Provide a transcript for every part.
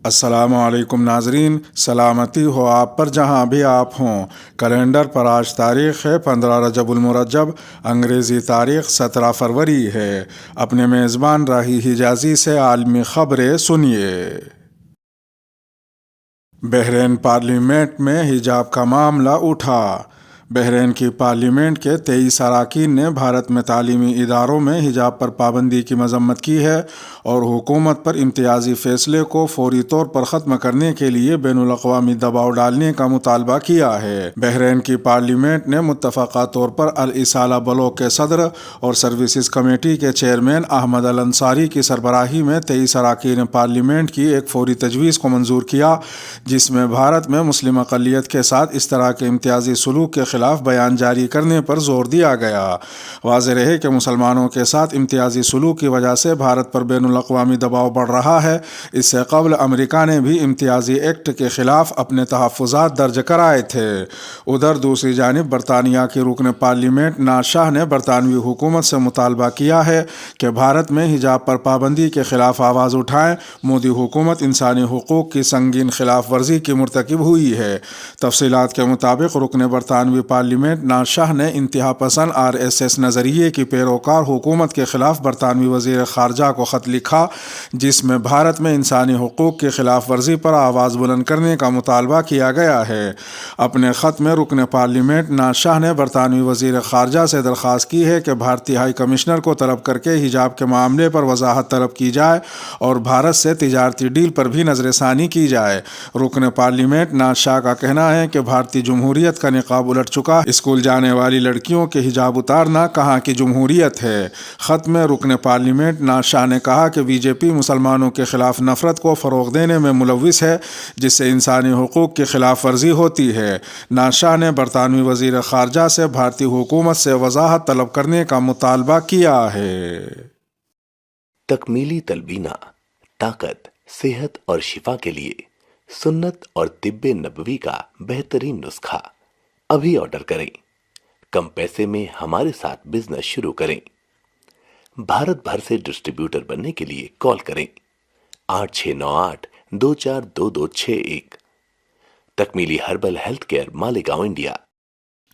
السلام علیکم ناظرین، سلامتی ہو آپ پر جہاں بھی آپ ہوں۔ کیلنڈر پر آج تاریخ ہے 15 رجب المرجب، انگریزی تاریخ 17 فروری ہے۔ اپنے میزبان راہی حجازی سے عالمی خبریں سنیے۔ بحرین پارلیمنٹ میں حجاب کا معاملہ اٹھا۔ بحرین کی پارلیمنٹ کے 23 اراکین نے بھارت میں تعلیمی اداروں میں حجاب پر پابندی کی مذمت کی ہے اور حکومت پر امتیازی فیصلے کو فوری طور پر ختم کرنے کے لیے بین الاقوامی دباؤ ڈالنے کا مطالبہ کیا ہے۔ بحرین کی پارلیمنٹ نے متفقہ طور پر الاصالہ بلاک کے صدر اور سروسز کمیٹی کے چیئرمین احمد الانصاری کی سربراہی میں 23 اراکین پارلیمنٹ کی ایک فوری تجویز کو منظور کیا، جس میں بھارت میں مسلم اقلیت کے ساتھ اس طرح کے امتیازی سلوک کے خلاف بیان جاری کرنے پر زور دیا گیا۔ واضح رہے کہ مسلمانوں کے ساتھ امتیازی سلوک کی وجہ سے بھارت پر بین الاقوامی دباؤ بڑھ رہا ہے۔ اس سے قبل امریکہ نے بھی امتیازی ایکٹ کے خلاف اپنے تحفظات درج کرائے تھے۔ ادھر دوسری جانب برطانیہ کی رکن پارلیمنٹ ناز شاہ نے برطانوی حکومت سے مطالبہ کیا ہے کہ بھارت میں حجاب پر پابندی کے خلاف آواز اٹھائیں۔ مودی حکومت انسانی حقوق کی سنگین خلاف ورزی کی مرتکب ہوئی ہے۔ تفصیلات کے مطابق رکن برطانوی پارلیمنٹ ناز شاہ نے انتہا پسند RSS نظریے کی پیروکار حکومت کے خلاف برطانوی وزیر خارجہ کو خط لکھا، جس میں بھارت میں انسانی حقوق کی خلاف ورزی پر آواز بلند کرنے کا مطالبہ کیا گیا ہے۔ اپنے خط میں رکن پارلیمنٹ ناز شاہ نے برطانوی وزیر خارجہ سے درخواست کی ہے کہ بھارتی ہائی کمشنر کو طلب کر کے حجاب کے معاملے پر وضاحت طلب کی جائے اور بھارت سے تجارتی ڈیل پر بھی نظر ثانی کی جائے۔ رکن پارلیمنٹ ناز شاہ کا کہنا ہے کہ بھارتی جمہوریت کا نقاب الٹ چکا، اسکول جانے والی لڑکیوں کے حجاب اتارنا کہاں کی جمہوریت ہے۔ خط میں رکن پارلیمنٹ ناز شاہ نے کہا کہ BJP مسلمانوں کے خلاف نفرت کو فروغ دینے میں ملوث ہے، جس سے انسانی حقوق کی خلاف ورزی ہوتی ہے۔ ناز شاہ نے برطانوی وزیر خارجہ سے بھارتی حکومت سے وضاحت طلب کرنے کا مطالبہ کیا ہے۔ تکمیلی تلبینہ، طاقت، صحت اور شفا کے لیے سنت اور طب نبوی کا بہترین نسخہ ابھی آرڈر کریں۔ کم پیسے میں ہمارے ساتھ بزنس شروع کریں۔ بھارت بھر سے ڈسٹریبیوٹر بننے کے لیے کال کریں 8698242261۔ تکمیلی herbal health care Malegaon India.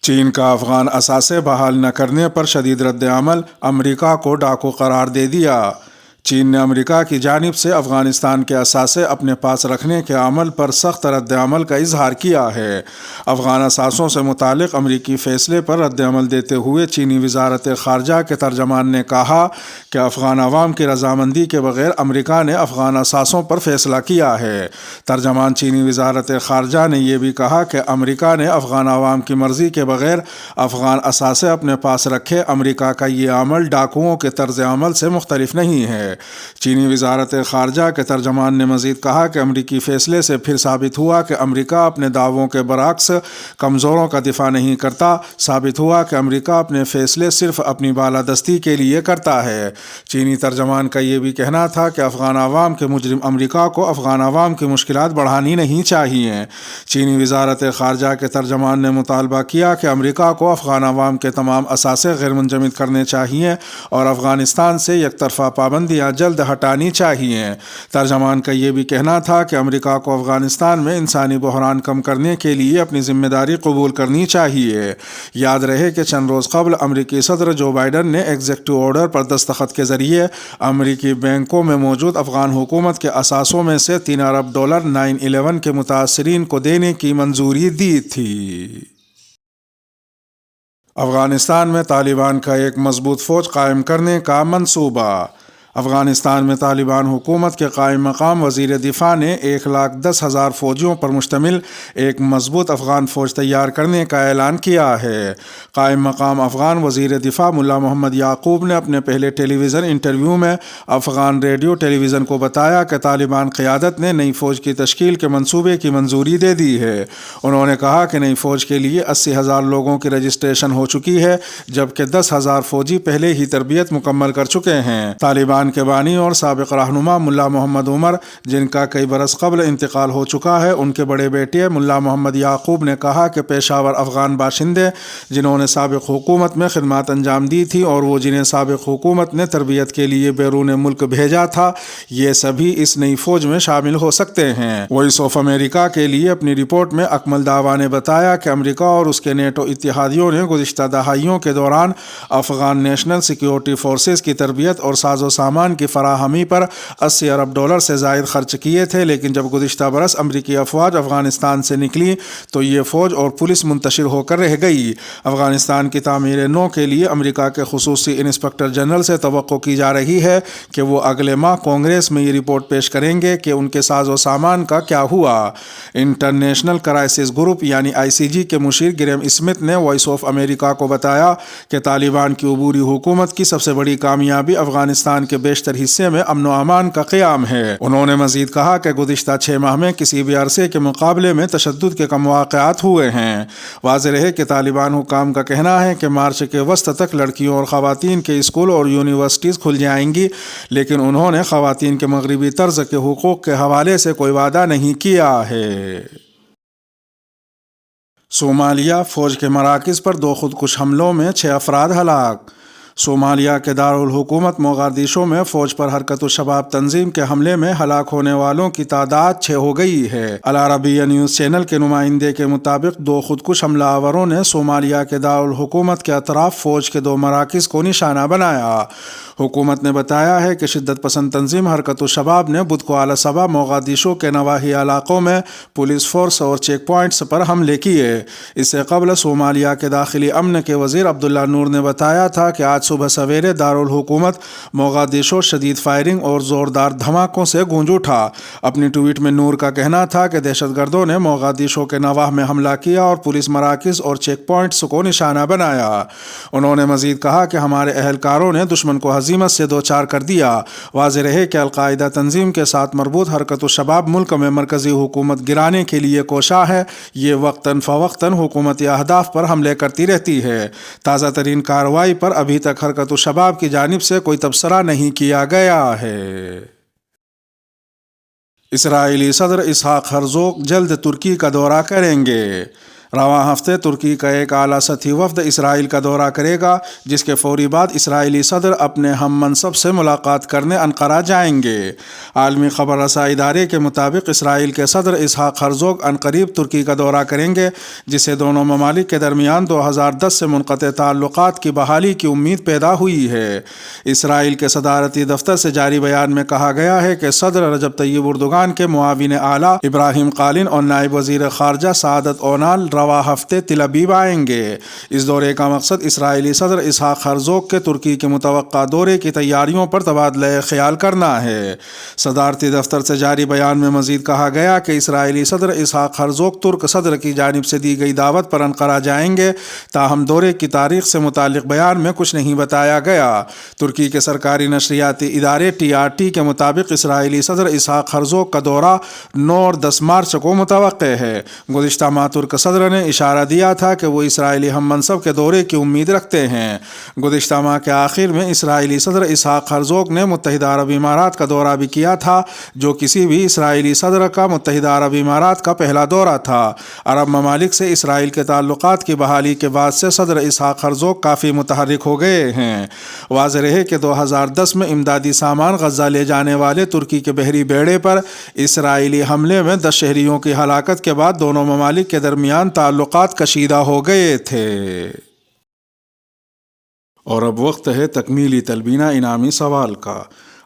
چین کا افغان اثاثے بحال نہ کرنے پر شدید رد عمل، امریکہ کو ڈاکو قرار دے دیا۔ چین نے امریکہ کی جانب سے افغانستان کے اثاثے اپنے پاس رکھنے کے عمل پر سخت رد عمل کا اظہار کیا ہے۔ افغان اثاثوں سے متعلق امریکی فیصلے پر رد عمل دیتے ہوئے چینی وزارت خارجہ کے ترجمان نے کہا کہ افغان عوام کی رضامندی کے بغیر امریکہ نے افغان اثاثوں پر فیصلہ کیا ہے۔ ترجمان چینی وزارت خارجہ نے یہ بھی کہا کہ امریکہ نے افغان عوام کی مرضی کے بغیر افغان اثاثے اپنے پاس رکھے۔ امریکہ کا یہ عمل ڈاکوؤں کے طرز عمل سے مختلف نہیں ہے۔ چینی وزارت خارجہ کے ترجمان نے مزید کہا کہ امریکی فیصلے سے پھر ثابت ہوا کہ امریکہ اپنے دعووں کے برعکس کمزوروں کا دفاع نہیں کرتا۔ ثابت ہوا کہ امریکہ اپنے فیصلے صرف اپنی بالادستی کے لیے کرتا ہے۔ چینی ترجمان کا یہ بھی کہنا تھا کہ افغان عوام کے مجرم امریکہ کو افغان عوام کی مشکلات بڑھانی نہیں چاہیے۔ چینی وزارت خارجہ کے ترجمان نے مطالبہ کیا کہ امریکہ کو افغان عوام کے تمام اثاثے غیر منجمد کرنے چاہیے اور افغانستان سے یک طرفہ پابندیاں جلد ہٹانی چاہیے۔ ترجمان کا یہ بھی کہنا تھا کہ امریکہ کو افغانستان میں انسانی بحران کم کرنے کے لیے اپنی ذمہ داری قبول کرنی چاہیے۔ یاد رہے کہ چند روز قبل امریکی صدر جو بائیڈن نے ایگزیکٹو آرڈر پر دستخط کے ذریعے امریکی بینکوں میں موجود افغان حکومت کے اثاثوں میں سے $3 ارب 9/11 کے متاثرین کو دینے کی منظوری دی تھی۔ افغانستان میں طالبان کا ایک مضبوط فوج قائم کرنے کا منصوبہ۔ افغانستان میں طالبان حکومت کے قائم مقام وزیر دفاع نے 1,10,000 فوجیوں پر مشتمل ایک مضبوط افغان فوج تیار کرنے کا اعلان کیا ہے۔ قائم مقام افغان وزیر دفاع ملا محمد یعقوب نے اپنے پہلے ٹیلی ویژن انٹرویو میں افغان ریڈیو ٹیلی ویژن کو بتایا کہ طالبان قیادت نے نئی فوج کی تشکیل کے منصوبے کی منظوری دے دی ہے۔ انہوں نے کہا کہ نئی فوج کے لیے 80,000 لوگوں کی رجسٹریشن ہو چکی ہے، جبکہ 10,000 فوجی پہلے ہی تربیت مکمل کر چکے ہیں۔ طالبان طالبان کے بانی اور سابق رہنما ملا محمد عمر، جن کا کئی برس قبل انتقال ہو چکا ہے، ان کے بڑے بیٹے ملا محمد یعقوب نے کہا کہ پیشہ ور افغان باشندے جنہوں نے سابق حکومت میں خدمات انجام دی تھی اور وہ جنہیں سابق حکومت نے تربیت کے لیے بیرون ملک بھیجا تھا، یہ سبھی اس نئی فوج میں شامل ہو سکتے ہیں۔ وائس آف امریکہ کے لیے اپنی رپورٹ میں اکمل داوا نے بتایا کہ امریکہ اور اس کے نیٹو اتحادیوں نے گزشتہ دہائیوں کے دوران افغان نیشنل سیکیورٹی فورسز کی تربیت اور ساز و سامان کی فراہمی پر $80 ارب سے زائد خرچ کیے تھے، لیکن جب گزشتہ برس امریکی افواج افغانستان سے نکلی تو یہ فوج اور پولیس منتشر ہو کر رہ گئی۔ افغانستان کی تعمیر نو کے لیے امریکہ کے خصوصی انسپکٹر جنرل سے توقع کی جا رہی ہے کہ وہ اگلے ماہ کانگریس میں یہ رپورٹ پیش کریں گے کہ ان کے ساز و سامان کا کیا ہوا۔ انٹرنیشنل کرائسس گروپ یعنی ICG کے مشیر گریم اسمتھ نے وائس آف امریکہ کو بتایا کہ طالبان کی عبوری حکومت کی سب سے بڑی کامیابی افغانستان کے بیشتر حصے میں امن و امان کا قیام ہے۔ انہوں نے مزید کہا کہ گزشتہ 6 ماہ میں کسی بھی عرصے کے مقابلے میں تشدد کے کم واقعات ہوئے ہیں۔ واضح ہے کہ طالبان حکام کا کہنا ہے کہ مارچ کے وسط تک لڑکیوں اور خواتین کے اسکول اور یونیورسٹیز کھل جائیں گی، لیکن انہوں نے خواتین کے مغربی طرز کے حقوق کے حوالے سے کوئی وعدہ نہیں کیا ہے۔ صومالیہ، فوج کے مراکز پر 2 خودکش حملوں میں 6 افراد ہلاک۔ صومالیہ کے دارالحکومت موغادیشو میں فوج پر حرکت الشباب تنظیم کے حملے میں ہلاک ہونے والوں کی تعداد 6 ہو گئی ہے۔ العربیہ نیوز چینل کے نمائندے کے مطابق 2 خودکش حملہ آوروں نے صومالیہ کے دارالحکومت کے اطراف فوج کے 2 مراکز کو نشانہ بنایا۔ حکومت نے بتایا ہے کہ شدت پسند تنظیم حرکت الشباب نے بدھ کو اعلی صبح موغادیشو کے نواحی علاقوں میں پولیس فورس اور چیک پوائنٹس پر حملے کیے۔ اس سے قبل صومالیہ کے داخلی امن کے وزیر عبداللہ نور نے بتایا تھا کہ آج صبح سویرے دارالحکومت موغادیشو شدید فائرنگ اور زوردار دھماکوں سے گونج اٹھا۔ اپنی ٹویٹ میں نور کا کہنا تھا کہ دہشت گردوں نے موغادیشو کے نواح میں حملہ کیا اور پولیس مراکز اور چیک پوائنٹس کو نشانہ بنایا۔ انہوں نے مزید کہا کہ ہمارے اہلکاروں نے دشمن کو ہزیمت سے دوچار کر دیا۔ واضح رہے کہ القاعدہ تنظیم کے ساتھ مربوط حرکت الشباب ملک میں مرکزی حکومت گرانے کے لیے کوشاں ہے۔ یہ وقتاً فوقتاً حکومتی اہداف پر حملے کرتی رہتی ہے۔ تازہ ترین کارروائی پر ابھی تک حرکت الشباب کی جانب سے کوئی تبصرہ نہیں کیا گیا ہے۔ اسرائیلی صدر اسحاق ہرزوگ جلد ترکی کا دورہ کریں گے۔ رواں ہفتے ترکی کا ایک اعلیٰ سطحی وفد اسرائیل کا دورہ کرے گا، جس کے فوری بعد اسرائیلی صدر اپنے ہم منصب سے ملاقات کرنے انقرہ جائیں گے۔ عالمی خبر رساں ادارے کے مطابق اسرائیل کے صدر اسحاق ہرزوگ عنقریب ترکی کا دورہ کریں گے، جس سے دونوں ممالک کے درمیان 2010 سے منقطع تعلقات کی بحالی کی امید پیدا ہوئی ہے۔ اسرائیل کے صدارتی دفتر سے جاری بیان میں کہا گیا ہے کہ صدر رجب طیب اردوغان کے معاون اعلیٰ ابراہیم قالن اور نائب وزیر خارجہ سعادت اونال رواں ہفتے تل ابیب آئیں گے۔ اس دورے کا مقصد اسرائیلی صدر اسحاق ہرزوگ کے ترکی کے متوقع دورے کی تیاریوں پر تبادلہ خیال کرنا ہے۔ صدارتی دفتر سے جاری بیان میں مزید کہا گیا کہ اسرائیلی صدر اسحاق ہرزوگ ترک صدر کی جانب سے دی گئی دعوت پر انقرہ جائیں گے، تاہم دورے کی تاریخ سے متعلق بیان میں کچھ نہیں بتایا گیا۔ ترکی کے سرکاری نشریاتی ادارے TRT کے مطابق اسرائیلی صدر اسحاق ہرزوگ کا دورہ 9 اور 10 مارچ کو متوقع ہے۔ گزشتہ ماہ ترک صدر نے اشارہ دیا تھا کہ وہ اسرائیلی ہم منصب کے دورے کی امید رکھتے ہیں۔ گزشتہ ماہ کے آخر میں اسرائیلی صدر اسحاق ہرزوگ نے متحدہ عرب امارات کا دورہ بھی کیا تھا، جو کسی بھی اسرائیلی صدر کا متحدہ عرب امارات کا پہلا دورہ تھا۔ عرب ممالک سے اسرائیل کے تعلقات کی بحالی کے بعد سے صدر اسحاق ہرزوگ کافی متحرک ہو گئے ہیں۔ واضح رہے کہ 2010 میں امدادی سامان غزہ لے جانے والے ترکی کے بحری بیڑے پر اسرائیلی حملے میں 10 شہریوں کی ہلاکت کے بعد دونوں ممالک کے درمیان تعلقات کشیدہ ہو گئے تھے۔ اور اب وقت ہے تکمیلی تلبینہ انعامی سوال کا۔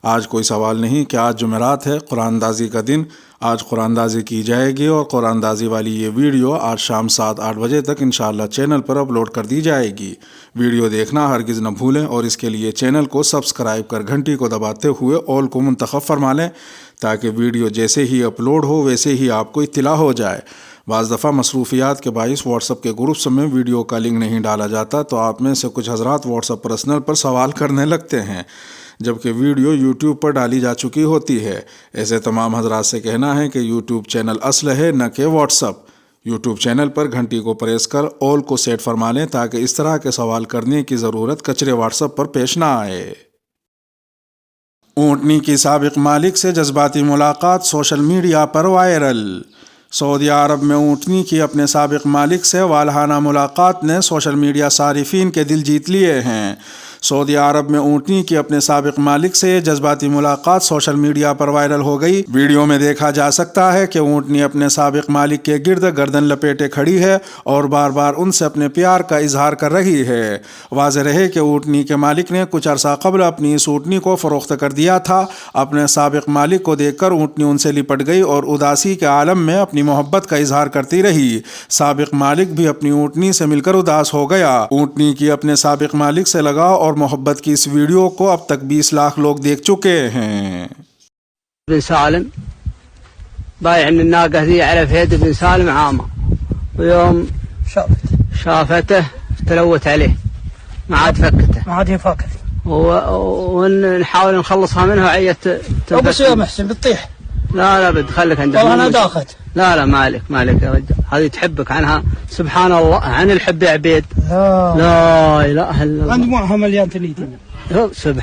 آج کوئی سوال نہیں کہ آج جمعرات ہے، قرآن اندازی کا دن۔ آج قرآن اندازی کی جائے گی اور قرآن اندازی والی یہ ویڈیو آج شام 7-8 بجے تک انشاءاللہ چینل پر اپلوڈ کر دی جائے گی۔ ویڈیو دیکھنا ہرگز نہ بھولیں اور اس کے لیے چینل کو سبسکرائب کر گھنٹی کو دباتے ہوئے آل کو منتخب فرما لیں، تاکہ ویڈیو جیسے ہی اپلوڈ ہو ویسے ہی آپ کو اطلاع ہو جائے۔ بعض دفعہ مصروفیات کے باعث واٹس ایپ کے گروپس میں ویڈیو کا لنک نہیں ڈالا جاتا، تو آپ میں سے کچھ حضرات واٹس ایپ پرسنل پر سوال کرنے لگتے ہیں، جبکہ ویڈیو یوٹیوب پر ڈالی جا چکی ہوتی ہے۔ ایسے تمام حضرات سے کہنا ہے کہ یوٹیوب چینل اصل ہے، نہ کہ واٹس ایپ۔ یوٹیوب چینل پر گھنٹی کو پریس کر آل کو سیٹ فرما لیں، تاکہ اس طرح کے سوال کرنے کی ضرورت کچرے واٹس ایپ پر پیش نہ آئے۔ اونٹنی کی سابق مالک سے جذباتی ملاقات سوشل میڈیا پر وائرل۔ سعودی عرب میں اونٹنی کی اپنے سابق مالک سے والہانہ ملاقات نے سوشل میڈیا صارفین کے دل جیت لیے ہیں۔ سعودی عرب میں اونٹنی کی اپنے سابق مالک سے جذباتی ملاقات سوشل میڈیا پر وائرل ہو گئی۔ ویڈیو میں دیکھا جا سکتا ہے کہ اونٹنی اپنے سابق مالک کے گرد گردن لپیٹے کھڑی ہے اور بار بار ان سے اپنے پیار کا اظہار کر رہی ہے۔ واضح رہے کہ اونٹنی کے مالک نے کچھ عرصہ قبل اپنی اس اونٹنی کو فروخت کر دیا تھا۔ اپنے سابق مالک کو دیکھ کر اونٹنی ان سے لپٹ گئی اور اداسی کے عالم میں اپنی محبت کا اظہار کرتی رہی۔ سابق مالک بھی اپنی اونٹنی سے مل کر اداس ہو گیا۔ اونٹنی کی اپنے سابق مالک سے لگاؤ اور محبت کی اس ویڈیو کو اب تک 20 لاکھ لوگ دیکھ چکے ہیں۔ بن سالم بايع ان الناقة ذي على فهد بن سالم عامة، ويوم شافته تلوت عليه ما عاد فكته، ما عاد يفكت، ونحاول نخلصها منها وعيت بس يا محسن بتطيح. لا بتخليك عندك. والله انا داخت. لا مالك يا رجال، هذه تحبك عنها سبحان الله، عن الحب يا عبيد. لا اله الا الله. عند معها مليان تنيتين. سبحان